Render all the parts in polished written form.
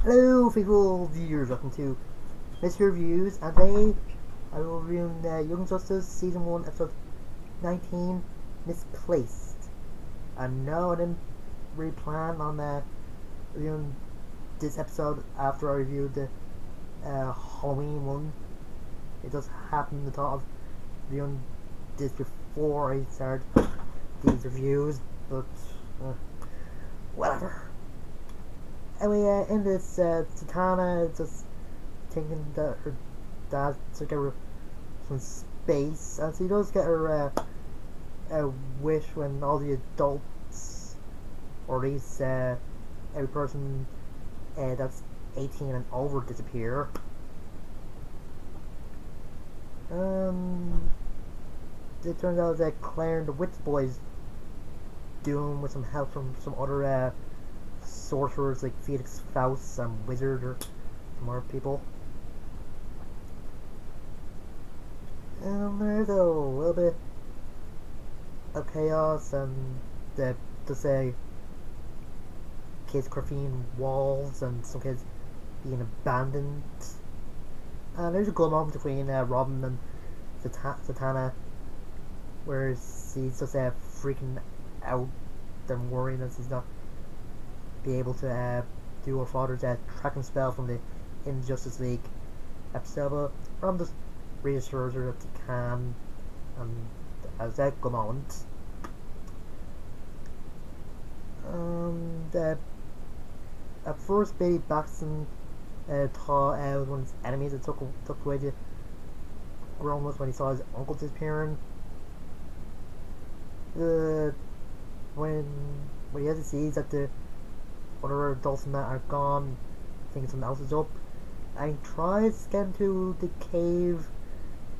Hello, faithful viewers. Welcome to Mr.Views, and today I will review Young Justice Season 1, Episode 19, Misplaced. And no, I didn't really plan on reviewing this episode after I reviewed the Halloween one. It just happened to thought of reviewing this before I started these reviews, but whatever. Anyway, in this, Zatanna is just thinking that her dad took her some space, and she does get her a wish when all the adults, or at least every person that's 18 and over, disappear. It turns out that Claire and the Witch Boys doing with some help from some other sorcerers like Felix Faust and Wizard or some other people. And there's a little bit of chaos and just kids graffitiing walls and some kids being abandoned. And there's a good moment between Robin and Zatanna where she's just freaking out and worrying that she's not be able to do her father's tracking spell from the Injustice League episode, but Robin just reassures her that she can, and as that good moment. At first, Billy Baxton thought was one of his enemies that took away the Gromless when he saw his uncle disappearing. When he has to see that the other adults and that are gone, thinking something else is up, and he tries to get into the cave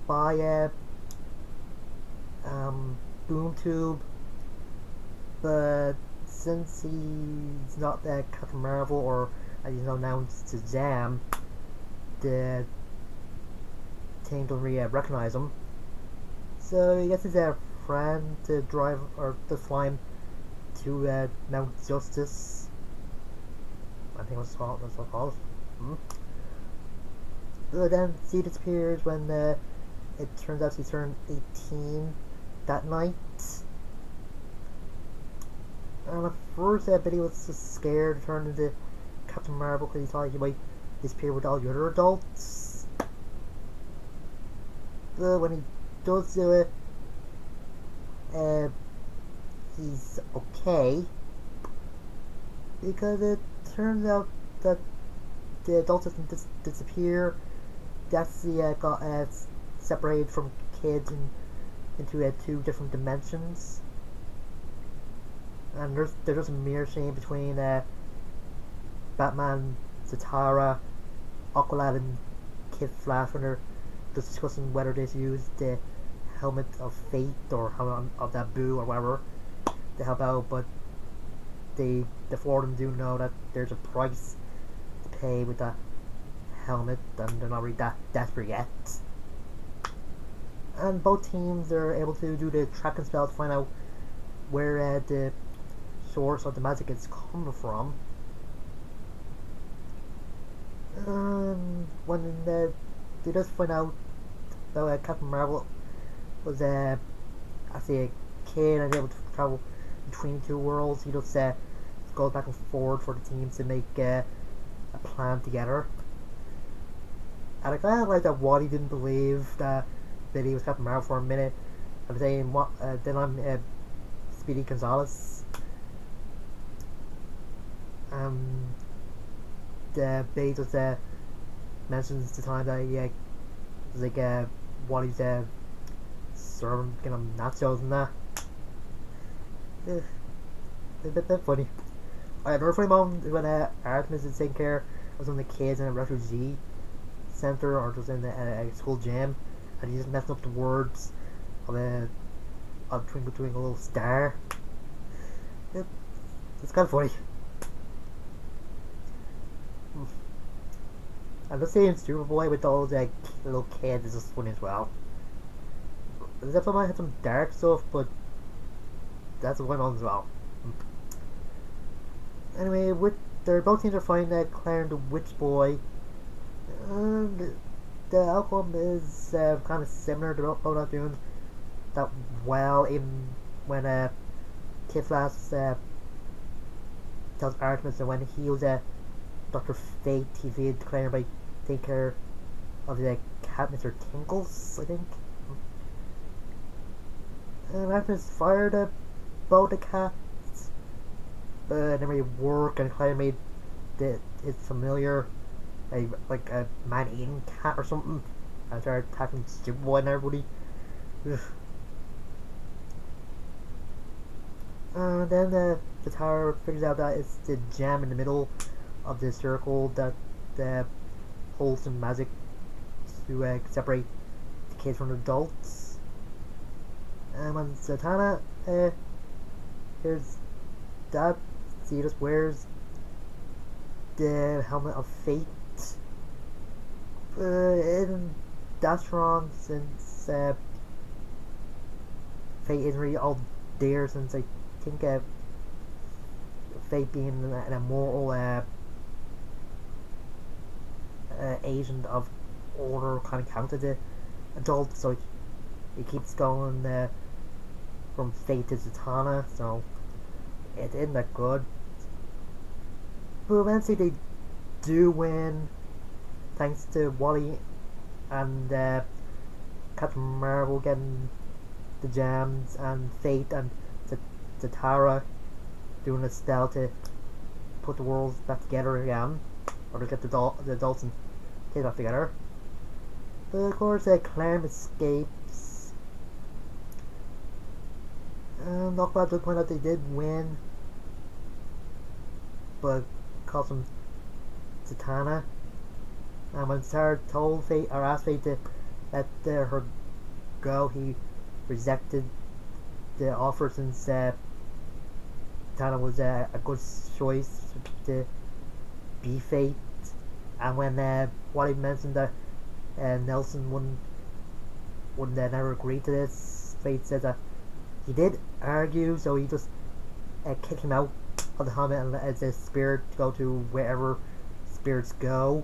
by boom tube, but since he's not Captain Marvel, or as he's known to Shazam, the team don't really recognize him. So he gets his friend to drive or to fly him to Mount Justice. I think that's what it's called. But then she disappears when it turns out she turned 18 that night. And at first, Billy was just scared to turn into Captain Marvel because he thought he might disappear with all the other adults. But when he does do it, he's okay, because it turns out that the adults didn't disappear. They actually got separated from kids into two different dimensions. And there's just a mirror scene between Batman, Zatara, Aqualad, and Kid Flash when they're just discussing whether they should use the helmet of fate or helmet of Naboo or whatever to help out, but the four of them do know that there's a price to pay with that helmet, and they're not really that desperate yet. And both teams are able to do the tracking spell to find out where the source of the magic is coming from. When they just find out that Captain Marvel was actually a kid and able to travel between two worlds, he just goes back and forward for the teams to make a plan together. And I kind of like that Wally didn't believe that Billy was Captain Marvel for a minute, and saying, then I'm Speedy Gonzalez. The Billy just mentions the time that he was like Wally's serving nachos and that. A bit funny. Another funny moment is when Artemis is taking care of some of the kids in a refugee center or just in a school gym, and he's just messing up the words of Twinkle Twinkle Little Star. It's kind of funny. I'm just saying Superboy with all those little kids is just funny as well. This episode might have some dark stuff, but that's going on as well. Anyway, with they're both teams are fighting Claire and the Witch Boy. And the outcome is kind of similar. They're both not doing that well, even when Kid Flash tells Artemis that when he was Dr. Fate, he did declare by take care of the cat, Mr. Tinkles, I think. And Artemis fired both the cats, but it didn't really work, and Claire made its familiar like a man-eating cat or something, and started attacking Superboy and everybody. Ugh. And then the tower figures out that it's the gem in the middle of the circle that holds some magic to separate the kids from the adults. And when Zatanna hears that, she just wears the helmet of fate. And that's wrong, since fate isn't really all there, since I think fate being an immortal agent of order kind of counted the adult, so it keeps going from fate to Zatanna, so it isn't that good. But eventually they do win, thanks to Wally and Captain Marvel getting the gems, and Fate and Zatara doing a spell to put the worlds back together again, or to get the adults and kids back together. But of course, Clem escapes, and Knockback does point out they did win, but cost them Zatanna. And when Sarah told Fate, or asked Fate to let her go, he rejected the offer, since Zatanna was a good choice to be Fate. And when Wally mentioned that Nelson wouldn't never agree to this, Fate said that he did argue, so he just kicked him out of the helmet and let his spirit go to wherever spirits go.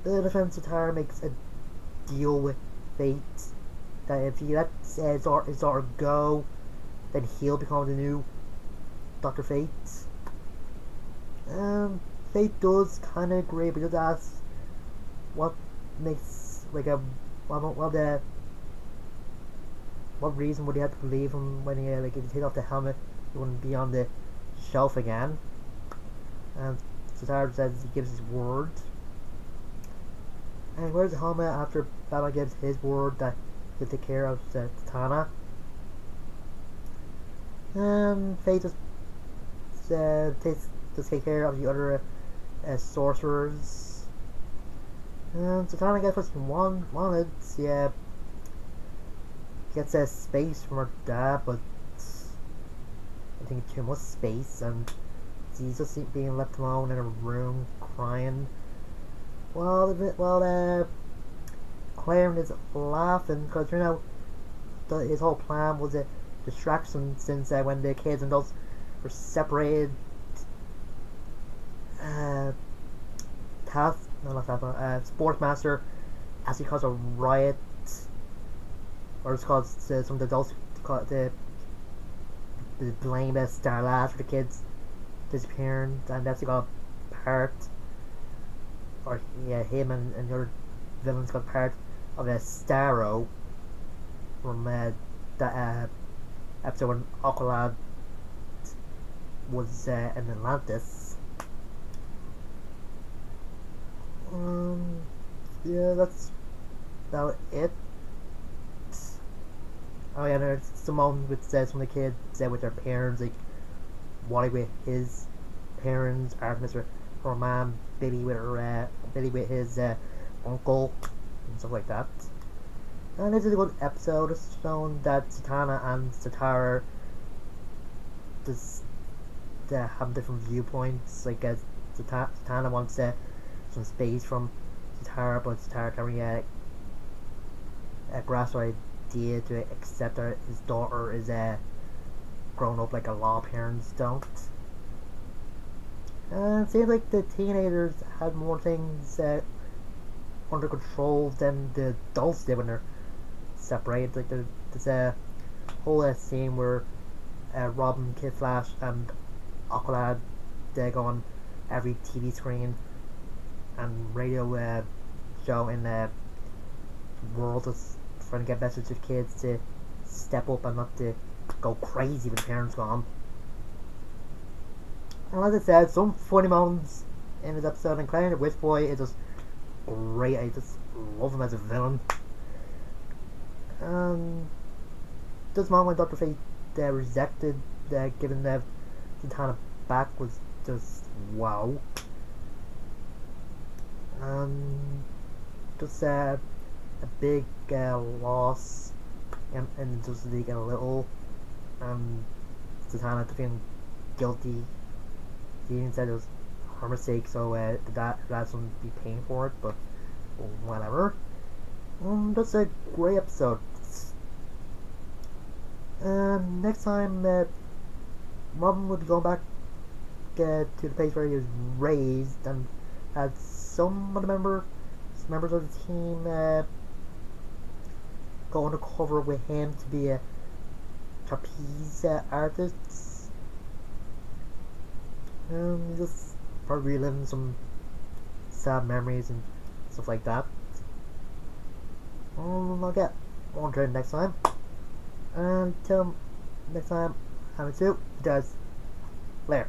The defense Zatara makes a deal with Fate that if he lets his daughter go, then he'll become the new Dr. Fate. Fate does kind of agree, but just asks what makes what reason would he have to believe him when he if you take off the helmet, he wouldn't be on the shelf again. And Zatara says he gives his word. And wears the helmet after Batman gives his word that he'll take care of Zatanna. And Fate just take care of the other sorcerers. And Zatanna gets what she wanted. She gets space from her dad, but I think too much space, and she's just being left alone in a room crying. Well, Clarence is laughing, because you know his whole plan was a distraction, since when the kids and adults were separated, Sportsmaster actually caused a riot, or it's caused some of the adults to blame Starlight for the kids disappearing, and that's got part, or yeah, him and the other villains got part of a Starro from that episode when Aqualad was in Atlantis. Yeah, that's about it. Oh yeah, there's some moments with some of the kids with their parents, like Wally with his parents, Artemis with her mom, Billy with his uncle, and stuff like that. And this is a good episode. It's shown that Zatanna and Zatara just have different viewpoints. Like Zatanna wants some space from Zatara, but Zatara can't really grasp her idea to accept that his daughter is grown up like a lot of parents don't. And it seems like the teenagers had more things under control than the adults did when they're separated. Like there's a whole scene where Robin, Kid Flash, and Aqualad they go on every TV screen and radio show in the world is trying to get messages to kids to step up and not to go crazy with parents gone. And like I said, some funny moments in this episode, and Clown the Witch Boy is just great. I just love him as a villain. This moment when Dr. Fate rejected giving the Zatanna back was just wow. Just a big loss in Justice League and a little. Zatanna feeling guilty. She even said it was her mistake, so that's going to be paying for it, but whatever. That's a great episode. Next time, Robin will be going back to the place where he was raised, and had some of the members of the team go undercover with him to be a trapeze artist. Just probably reliving some sad memories and stuff like that. I'll get on to it next time. Until next time, I'm Sue. Guys, later.